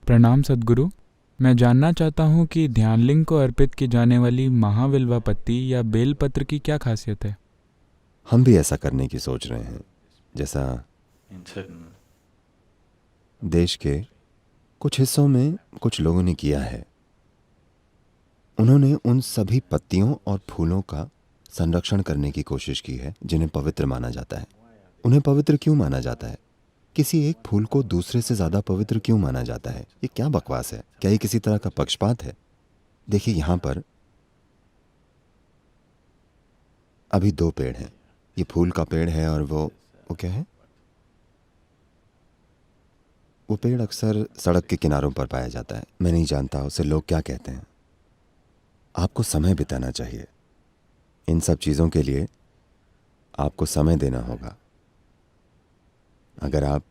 प्रणाम सद्गुरु। मैं जानना चाहता हूँ कि ध्यानलिंग को अर्पित की जाने वाली महाविल्वा पत्ती या बेलपत्र की क्या खासियत है। हम भी ऐसा करने की सोच रहे हैं, जैसा देश के कुछ हिस्सों में कुछ लोगों ने किया है। उन्होंने उन सभी पत्तियों और फूलों का संरक्षण करने की कोशिश की है जिन्हें पवित्र माना जाता है। उन्हें पवित्र क्यों माना जाता है? किसी एक फूल को दूसरे से ज्यादा पवित्र क्यों माना जाता है? ये क्या बकवास है? क्या ये किसी तरह का पक्षपात है? देखिए, यहां पर अभी दो पेड़ हैं। ये फूल का पेड़ है और वो क्या है? वो पेड़ अक्सर सड़क के किनारों पर पाया जाता है। मैं नहीं जानता उसे लोग क्या कहते हैं। आपको समय बिताना चाहिए। इन सब चीजों के लिए आपको समय देना होगा। अगर आप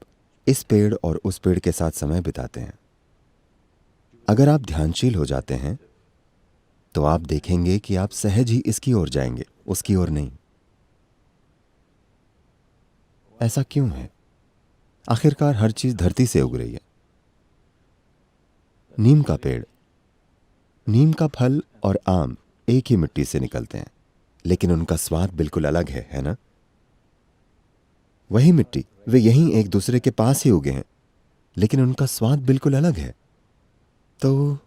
इस पेड़ और उस पेड़ के साथ समय बिताते हैं, अगर आप ध्यानशील हो जाते हैं, तो आप देखेंगे कि आप सहज ही इसकी ओर जाएंगे, उसकी ओर नहीं। ऐसा क्यों है? आखिरकार हर चीज धरती से उग रही है। नीम का पेड़, नीम का फल और आम एक ही मिट्टी से निकलते हैं, लेकिन उनका स्वाद बिल्कुल अलग है ना? वही मिट्टी, वे यहीं एक दूसरे के पास ही उगे हैं, लेकिन उनका स्वाद बिल्कुल अलग है। तो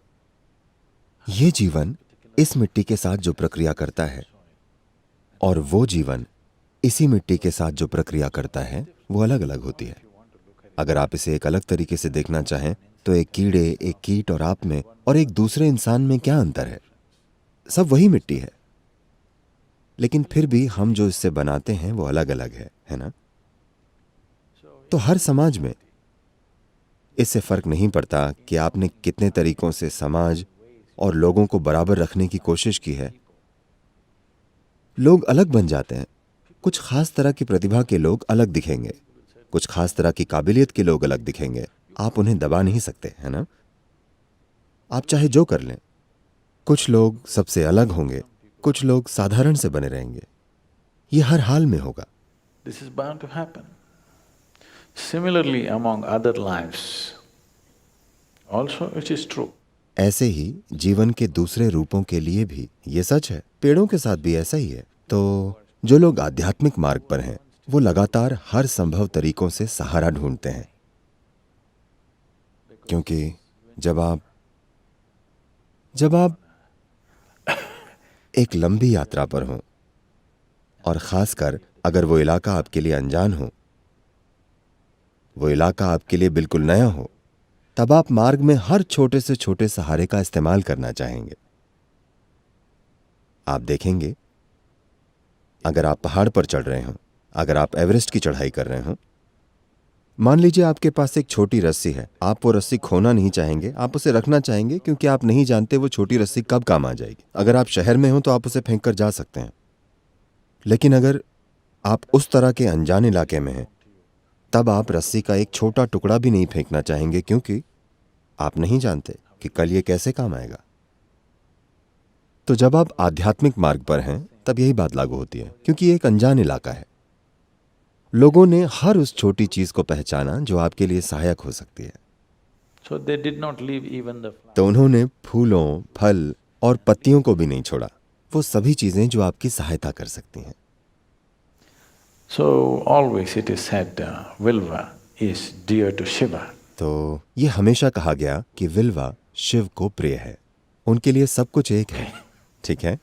ये जीवन इस मिट्टी के साथ जो प्रक्रिया करता है और वो जीवन इसी मिट्टी के साथ जो प्रक्रिया करता है, वो अलग अलग होती है। अगर आप इसे एक अलग तरीके से देखना चाहें तो एक कीड़े, एक कीट और आप में और एक दूसरे इंसान में क्या अंतर है? सब वही मिट्टी है, लेकिन फिर भी हम जो इससे बनाते हैं वो अलग अलग है ना? तो हर समाज में इससे फर्क नहीं पड़ता कि आपने कितने तरीकों से समाज और लोगों को बराबर रखने की कोशिश की है। लोग अलग बन जाते हैं। कुछ खास तरह की प्रतिभा के लोग अलग दिखेंगे, कुछ खास तरह की काबिलियत के लोग अलग दिखेंगे। आप उन्हें दबा नहीं सकते, है ना? आप चाहे जो कर लें, कुछ लोग सबसे अलग होंगे, कुछ लोग साधारण से बने रहेंगे। ये हर हाल में होगा। This is bound to happen. Similarly, among other lives, also it is true. ऐसे ही जीवन के दूसरे रूपों के लिए भी ये सच है। पेड़ों के साथ भी ऐसा ही है। तो जो लोग आध्यात्मिक मार्ग पर हैं, वो लगातार हर संभव तरीकों से सहारा ढूंढते हैं, क्योंकि जब आप एक लंबी यात्रा पर हों, और खासकर अगर वो इलाका आपके लिए अनजान हो, वो इलाका आपके लिए बिल्कुल नया हो, तब आप मार्ग में हर छोटे से छोटे सहारे का इस्तेमाल करना चाहेंगे। आप देखेंगे, अगर आप पहाड़ पर चढ़ रहे हों, अगर आप एवरेस्ट की चढ़ाई कर रहे हों, मान लीजिए आपके पास एक छोटी रस्सी है। आप वो रस्सी खोना नहीं चाहेंगे, आप उसे रखना चाहेंगे, क्योंकि आप नहीं जानते वो छोटी रस्सी कब काम आ जाएगी। अगर आप शहर में हो तो आप उसे फेंक कर जा सकते हैं, लेकिन अगर आप उस तरह के अनजान इलाके में हैं, तब आप रस्सी का एक छोटा टुकड़ा भी नहीं फेंकना चाहेंगे, क्योंकि आप नहीं जानते कि कल ये कैसे काम आएगा। तो जब आप आध्यात्मिक मार्ग पर हैं, तब यही बात लागू होती है, क्योंकि ये एक अनजान इलाका है। लोगों ने हर उस छोटी चीज को पहचाना जो आपके लिए सहायक हो सकती है। So they did not leave even the flower. तो उन्होंने फूलों, फल और पत्तियों को भी नहीं छोड़ा, वो सभी चीजें जो आपकी सहायता कर सकती हैं। So always it is said, Vilva is dear to Shiva. तो ये हमेशा कहा गया कि विल्वा शिव को प्रिय है। उनके लिए सब कुछ एक है, ठीक है?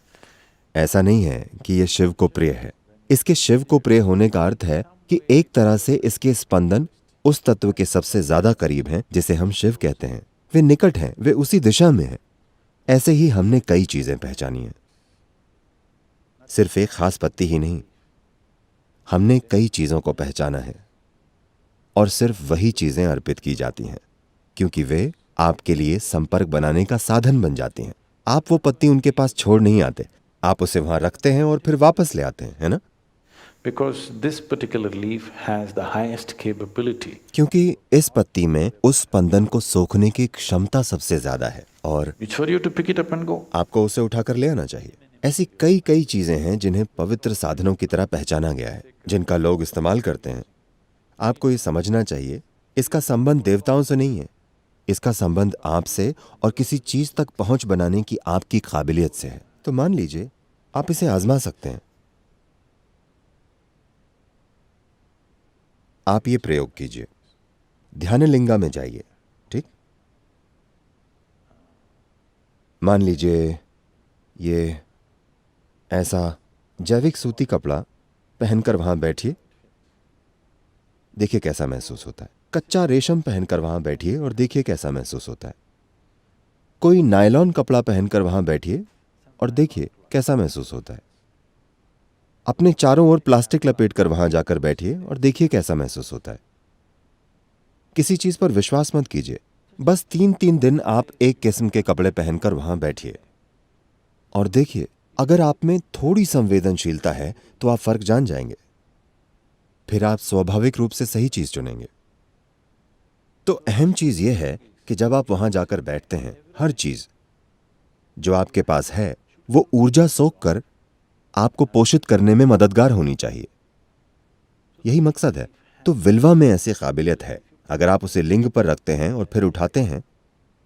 ऐसा नहीं है कि ये शिव को प्रिय है। इसके शिव को प्रिय होने का अर्थ है कि एक तरह से इसके स्पंदन उस तत्व के सबसे ज्यादा करीब हैं जिसे हम शिव कहते हैं। वे निकट हैं, वे उसी दिशा में हैं। ऐसे ही हमने कई चीजें पहचानी हैं, सिर्फ एक खास पत्ती ही नहीं। हमने कई चीजों को पहचाना है, और सिर्फ वही चीजें अर्पित की जाती हैं, क्योंकि वे आपके लिए संपर्क बनाने का साधन बन जाती हैं। आप वो पत्ती उनके पास छोड़ नहीं आते, आप उसे वहां रखते हैं और फिर वापस ले आते हैं, है ना? Because this particular leaf has the highest capability. क्योंकि इस पत्ती में उस स्पंदन को सोखने की क्षमता सबसे ज्यादा है, और It's for you to pick it up and go. आपको उसे उठाकर ले आना चाहिए। ऐसी कई कई चीजें हैं जिन्हें पवित्र साधनों की तरह पहचाना गया है, जिनका लोग इस्तेमाल करते हैं। आपको ये समझना चाहिए, इसका संबंध देवताओं से नहीं है, इसका संबंध आपसे और किसी चीज तक पहुंच बनाने की आपकी काबिलियत से है। तो मान लीजिए आप इसे आजमा सकते हैं। आप ये प्रयोग कीजिए, ध्यानलिंगा में जाइए। ठीक, मान लीजिए ये ऐसा जैविक सूती कपड़ा पहनकर वहां बैठिए, देखिए कैसा महसूस होता है। कच्चा रेशम पहनकर वहां बैठिए और देखिए कैसा महसूस होता है। कोई नायलॉन कपड़ा पहनकर वहां बैठिए और देखिए कैसा महसूस होता है। अपने चारों ओर प्लास्टिक लपेटकर वहां जाकर बैठिए और देखिए कैसा महसूस होता है। किसी चीज पर विश्वास मत कीजिए, बस 3-3 दिन आप एक किस्म के कपड़े पहनकर वहां बैठिए और देखिए, अगर आप में थोड़ी संवेदनशीलता है तो आप फर्क जान जाएंगे। फिर आप स्वाभाविक रूप से सही चीज चुनेंगे। तो अहम चीज यह है कि जब आप वहां जाकर बैठते हैं, हर चीज जो आपके पास है वो ऊर्जा सोख कर आपको पोषित करने में मददगार होनी चाहिए। यही मकसद है। तो विल्वा में ऐसी काबिलियत है, अगर आप उसे लिंग पर रखते हैं और फिर उठाते हैं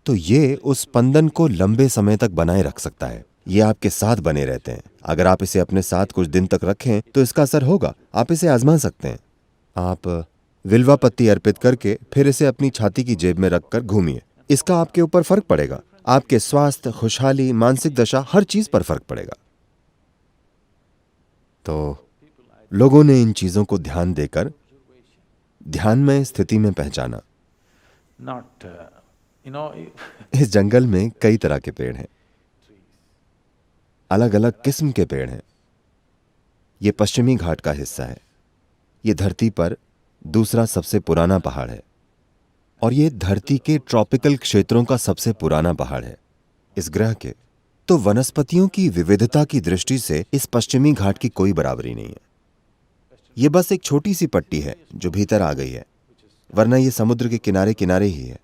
तो ये उस स्पंदन को लंबे समय तक बनाए रख सकता है। ये आपके साथ बने रहते हैं। अगर आप इसे अपने साथ कुछ दिन तक रखें तो इसका असर होगा। आप इसे आजमा सकते हैं। आप विल्वा पत्ती अर्पित करके फिर इसे अपनी छाती की जेब में रखकर घूमिए। इसका आपके ऊपर फर्क पड़ेगा। आपके स्वास्थ्य, खुशहाली, मानसिक दशा, हर चीज पर फर्क पड़ेगा। तो लोगों ने इन चीजों को ध्यान देकर ध्यानमय स्थिति में पहचाना। Not, you know, इस जंगल में कई तरह के पेड़ हैं, अलग अलग किस्म के पेड़ हैं। ये पश्चिमी घाट का हिस्सा है। ये धरती पर दूसरा सबसे पुराना पहाड़ है और ये धरती के ट्रॉपिकल क्षेत्रों का सबसे पुराना पहाड़ है इस ग्रह के। तो वनस्पतियों की विविधता की दृष्टि से इस पश्चिमी घाट की कोई बराबरी नहीं है। ये बस एक छोटी सी पट्टी है जो भीतर आ गई है, वरना ये समुद्र के किनारे किनारे ही है।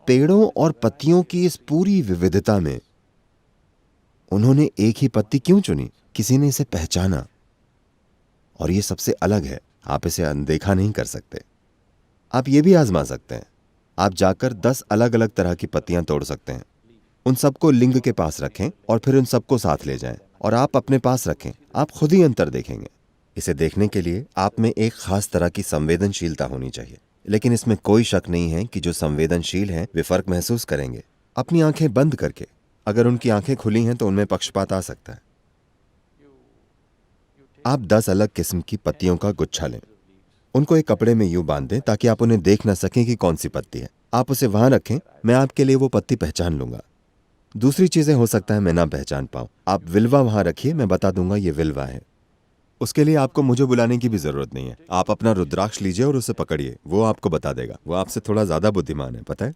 पेड़ों और पत्तियों की इस पूरी विविधता में उन्होंने एक ही पत्ती क्यों चुनी? किसी ने इसे पहचाना और ये सबसे अलग है। आप इसे अनदेखा नहीं कर सकते। आप ये भी आजमा सकते हैं। आप जाकर 10 अलग अलग तरह की पत्तियां तोड़ सकते हैं, उन सबको लिंग के पास रखें और फिर उन सबको साथ ले जाएं और आप अपने पास रखें। आप खुद ही अंतर देखेंगे। इसे देखने के लिए आप में एक खास तरह की संवेदनशीलता होनी चाहिए, लेकिन इसमें कोई शक नहीं है कि जो संवेदनशील हैं वे फर्क महसूस करेंगे। अपनी आंखें बंद करके, अगर उनकी आंखें खुली हैं तो उनमें पक्षपात आ सकता है। आप 10 अलग किस्म की पत्तियों का गुच्छा लें, उनको एक कपड़े में यूं बांध दें ताकि आप उन्हें देख न सकें कि कौन सी पत्ती है। आप उसे वहां रखें, मैं आपके लिए वो पत्ती पहचान लूंगा। दूसरी चीजें हो सकता है मैं ना पहचान पाऊं। आप विल्वा वहां रखिए, मैं बता दूंगा ये विल्वा है। उसके लिए आपको मुझे बुलाने की भी जरूरत नहीं है। आप अपना रुद्राक्ष लीजिए और उसे पकड़िए, वो आपको बता देगा। वो आपसे थोड़ा ज्यादा बुद्धिमान है, पता है।